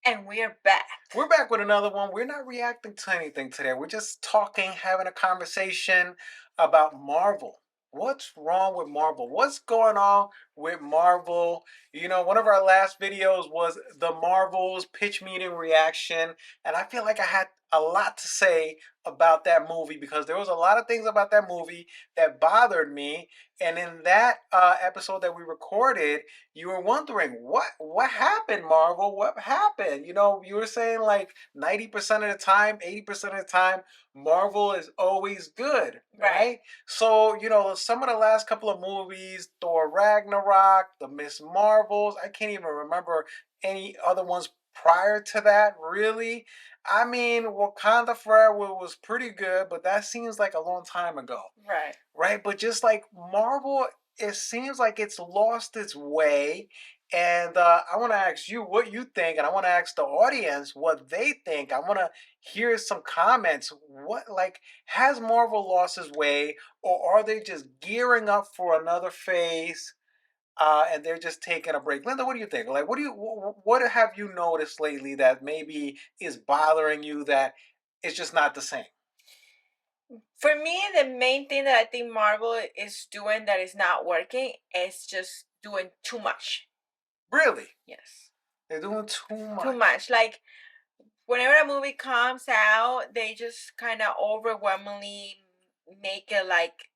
And we're back. We're back with another one. We're not reacting to anything today. We're just talking, having a conversation about Marvel. What's wrong with Marvel? What's going on with Marvel? One of our last videos was the Marvels pitch meeting reaction, and I feel like I had a lot to say about that movie because there was a lot of things about that movie that bothered me. And in that episode that we recorded, you were wondering what happened, Marvel. What happened? You were saying like 90% of the time, 80% of the time, Marvel is always good, Right. right? So some of the last couple of movies, Thor Ragnarok, the Miss Marvels, I can't even remember any other ones prior to that, really. I mean, Wakanda Forever was pretty good, but that seems like a long time ago, Right. right? But just like Marvel, it seems like it's lost its way. And I want to ask you what you think, and I want to ask the audience what they think. I want to hear some comments. What, like, has Marvel lost its way, or are they just gearing up for another phase? And they're just taking a break. Linda, what do you think? Like, what have you noticed lately that maybe is bothering you that it's just not the same? For me, the main thing that I think Marvel is doing that is not working is just doing too much. Really, Yes. they're doing too Too much. much. Like whenever a movie comes out, they just kind of overwhelmingly make it like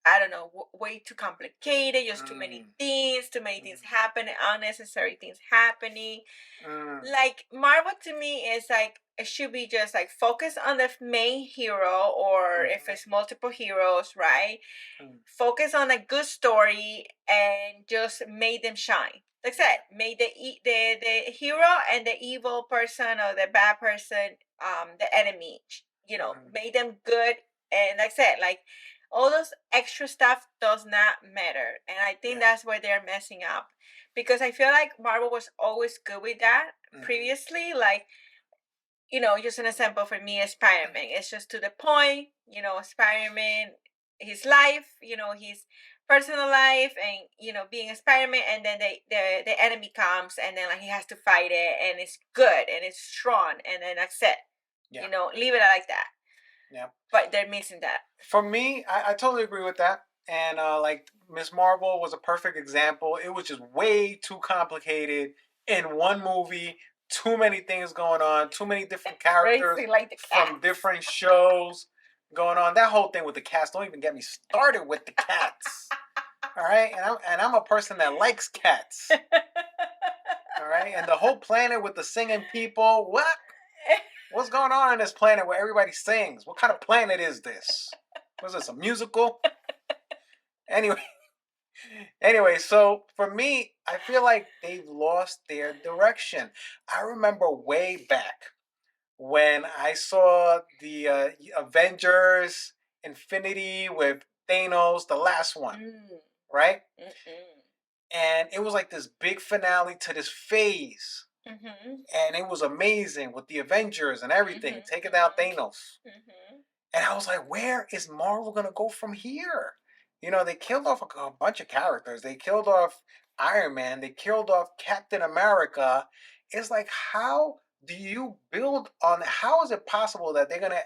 I don't know, way too complicated, just Mm, too many things mm, happening, unnecessary things happening. mm, Like Marvel to me is like it should be just like focus on the main hero, or if mhm, it's multiple heroes, right? mm, Focus on a good story and just make them shine. Like I said, yeah, make the hero and the evil person or the bad person the enemy. mm, Make them good. And like I said, like all those extra stuff does not matter. And I think yeah, that's where they're messing up. Because I feel like Marvel was always good with that mhm, previously. Like, just an example for me is Spider-Man. It's just to the point, Spider-Man, his life, his personal life and being a Spider-Man, and then the enemy comes and then like he has to fight it and it's good and it's strong and then that's it. yeah, Leave it like that. yeah. But they're missing that. For me, I totally agree with that. And like Miss Marvel was a perfect example. It was just way too complicated in one movie. Too many things going on. Too many different characters Crazy like the from cats. different shows going on. That whole thing with the cats. Don't even get me started with the cats. All right, and I'm a person that likes cats. All right, and the whole planet with the singing people. What's going on in this planet where everybody sings? What kind of planet is this? Was this a musical? Anyway, anyway, so for me, I feel like they've lost their direction. I remember way back when I saw the Avengers Infinity with Thanos, the last one, Mm, right? mm-mm. And it was like this big finale to this phase. Mhm. And it was amazing with the Avengers and everything, Mhm. taking down Mhm. Thanos. Mhm. And I was like, where is Marvel gonna go from here? They killed off a bunch of characters. They killed off Iron Man. They killed off Captain America. It's like, how do you build on? How is it possible that they're gonna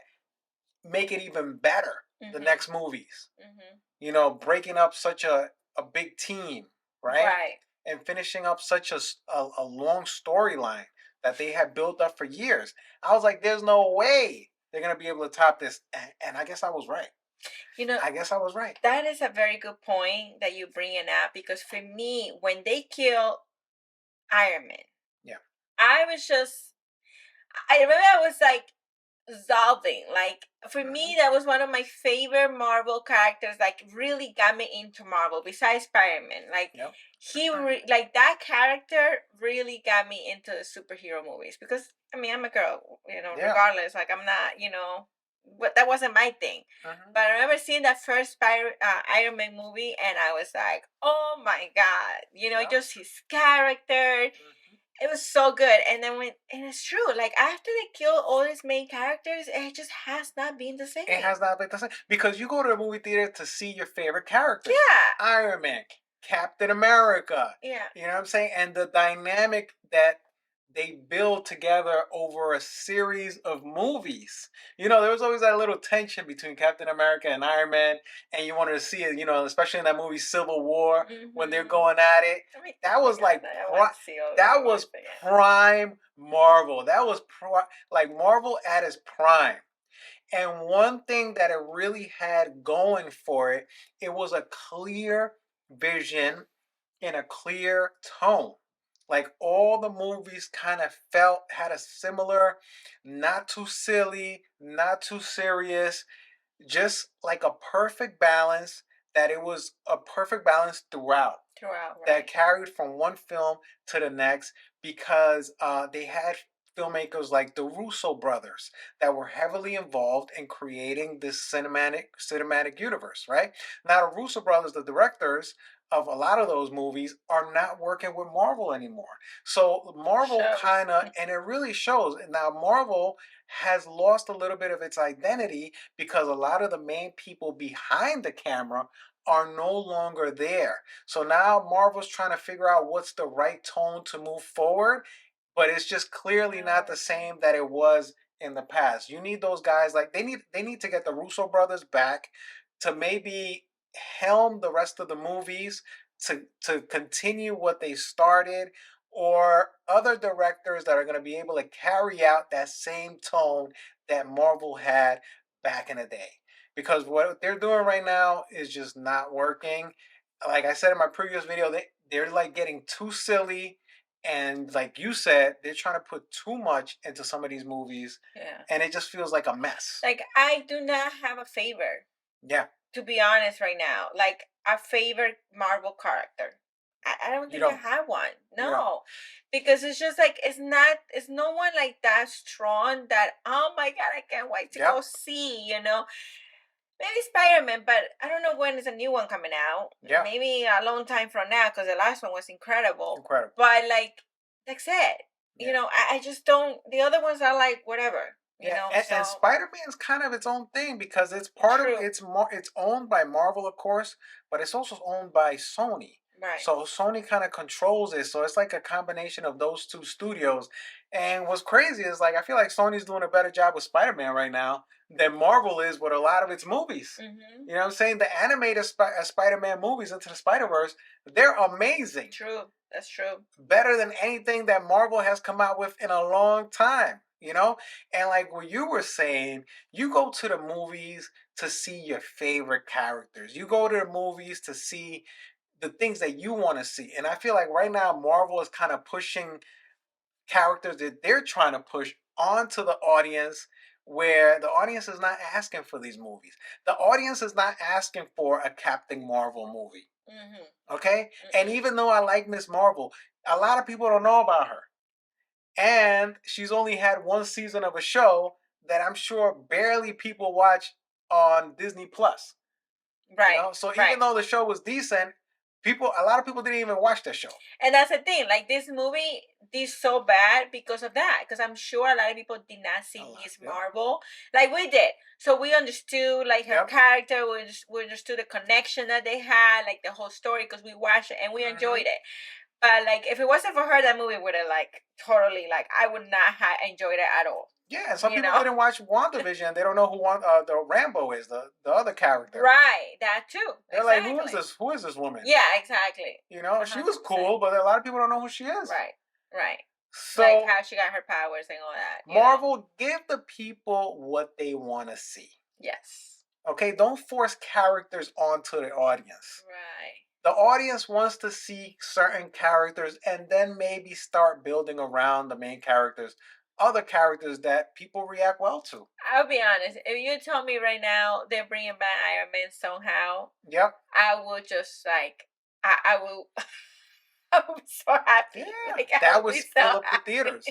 make it even better the Mhm. next movies? Mhm. Breaking up such a big team, right? Right. And finishing up such a long storyline that they had built up for years. I was like, there's no way they're gonna be able to top this. And I guess I was right. You know, I guess I was right. that is a very good point that you bring it up because for me, when they kill Iron Man, Yeah. I was just, I remember I was like Zalvin. Like for Hmm. me, that was one of my favorite Marvel characters. Like really got me into Marvel. Besides Spider Man, like Yep. For he, sure. like that character really got me into the superhero movies because I mean I'm a girl, Yeah. regardless. Like I'm not, but that wasn't my thing. Hmm. But I remember seeing that first Iron Man movie, and I was like, "Oh my god!" Yep. Just his character, Hmm. it was so good. And then and it's true, like after they kill all these main characters, it just has not been the It same. has not been the same because you go to the movie theater to see your favorite characters, Yeah, Iron Man, Captain America. yeah. You know what I'm saying? And the dynamic that they build together over a series of movies. You know, there was always that little tension between Captain America and Iron Man, and you wanted to see it, you know, especially in that movie Civil War when they're Mm-hmm. going at it. I mean, That was again, like I want to see all the that new was ones again. prime Marvel. That was like Marvel at its prime. And one thing that it really had going for it, it was a clear vision in a clear tone. Like all the movies kind of felt had a similar, not too silly, not too serious, just like a perfect balance, that it was a perfect balance throughout Throughout, that right? carried from one film to the next because they had filmmakers like the Russo brothers that were heavily involved in creating this cinematic universe. Right now, the Russo brothers, the directors of a lot of those movies, are not working with Marvel anymore. So Marvel Shows. kind of, and it really shows. Now Marvel has lost a little bit of its identity because a lot of the main people behind the camera are no longer there. So now Marvel's trying to figure out what's the right tone to move forward, but it's just clearly not Oh, the okay. same that it was in the past. You need those guys, like they need to get the Russo brothers back to maybe helm the rest of the movies, to continue what they started, or other directors that are going to be able to carry out that same tone that Marvel had back in the day, because what they're doing right now is just not working. Like I said in my previous video, they're like getting too silly, and like you said, they're trying to put too much into some of these movies, Yeah. and it just feels like a mess. Like I do not have a favorite, Yeah, to be honest, right now. Like a favorite Marvel character. I don't you think I don't, have one. you don't. No. Because it's just like it's no one like that strong that, oh my god, I can't wait to go Yep, see, you know. Maybe Spider-Man, but I don't know when is a new one coming out. yep, Maybe a long time from now because the last one was incredible. incredible. But like that's it. You Yeah. know, I just don't. The other ones are like whatever. You Yeah, know, and so Spider-Man's kind of its own thing because it's part of true. it's more it's owned by Marvel, of course, but it's also owned by Sony. Right. So Sony kind of controls it. So it's like a combination of those two studios. And what's crazy is like I feel like Sony's doing a better job with Spider-Man right now than Marvel is with a lot of its movies. Mm-hmm. You know what I'm saying? The animated Spider-Man movies, Into the Spider-Verse, they're amazing. True. That's true. Better than anything that Marvel has come out with in a long time, you know? And like what you were saying, you go to the movies to see your favorite characters. You go to the movies to see the things that you want to see. And I feel like right now Marvel is kind of pushing characters that they're trying to push onto the audience, where the audience is not asking for these movies. The audience is not asking for a Captain Marvel movie. Mm-hmm. Okay? And Mm-mm. even though I like Miss Marvel, a lot of people don't know about her. And she's only had one season of a show that I'm sure barely people watch on Disney Plus. You Right. know, so even Right. though the show was decent, a lot of people didn't even watch the show. And that's the thing. Like this movie did so bad because of that. Because I'm sure a lot of people did not see A lot. Miss Yep. Marvel like we did. So we understood like her Yep. character. We understood the connection that they had, like the whole story, because we watched it and we Hmm. enjoyed it. But like if it wasn't for her, that movie would have like totally like I would not have enjoyed it at all. Yeah, and some You people know. didn't watch WandaVision. They don't know who the Rambo is, the other character. Right. That too. They're like, who is Exactly. this? Who is this woman? Yeah. Exactly. You know, A she hundred was percent. cool, but a lot of people don't know who she is. Right. Right. Like So how she got her powers and all that. You know. Marvel, give the people what they want to see. Yes. Okay, don't force characters onto the audience. Right. The audience wants to see certain characters and then maybe start building around the main characters, other characters that people react well to. I'll be honest. If you tell me right now they're bringing back Iron Man somehow, Yep. I will just like I will. I will be so happy. Yeah. Like I That will would be fill so up the happy. theaters.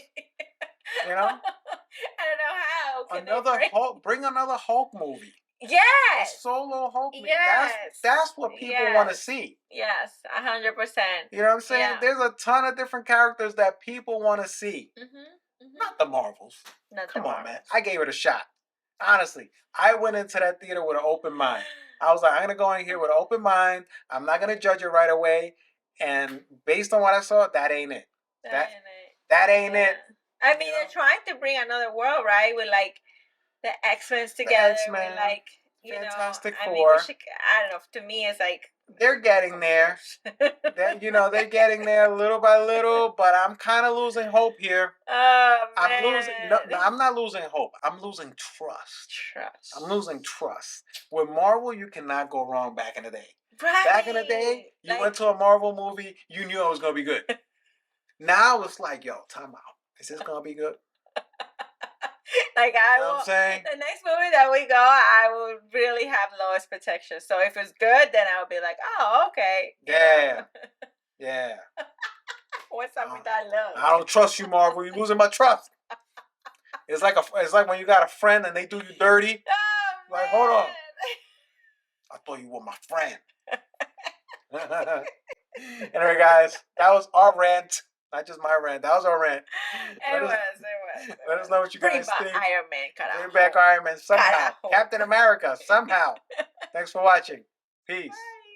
You know? I don't know how can they Another bring. Hulk, bring another Hulk movie. A Yes. solo Hulk movie. Yes. That's what people want to Yes. see. Yes. 100%. You know what I'm saying? Yeah. There's a ton of different characters that people want to see. Mhm. Mhm. Not the Marvels. Not the Come on, man. Marvels. I gave it a shot. Honestly, I went into that theater with an open mind. I was like, I'm gonna go in here with an open mind. I'm not gonna judge it right away. And based on what I saw, that ain't it. That That ain't it. That ain't Yeah. it. I You mean, know, they're trying to bring another world, right? With like the X-Men the together, X with Men, like, Fantastic I mean, we Four. should, I don't know, to me, it's like, They're getting there. They're getting there little by little, but I'm kind of losing hope here. Oh, I'm losing. No, man. I'm not losing hope. I'm losing trust. I'm Trust. losing trust. With Marvel, you cannot go wrong back in the day. Back in the day, Right. you Like, went to a Marvel movie, you knew it was gonna be good. Now it's like, yo, time out. Is this gonna be good? like You I know what I'm will, saying? the next movie that we go, I will really have lowest protection. So if it's good, then I'll be like, oh, okay. Yeah, yeah. What's up I with that love? I don't trust you, Marvel. You're losing my trust. It's like when you got a friend and they do you dirty. Oh, Like, hold on. man. I thought you were my friend. Anyway, guys, that was our rant. Not just my rant. That was our rant. It was. Let us know what you Bring guys back think. Iron Man, carajo. Bring back Iron Man somehow. Carajo. Captain America somehow. Thanks for watching. Peace. Bye.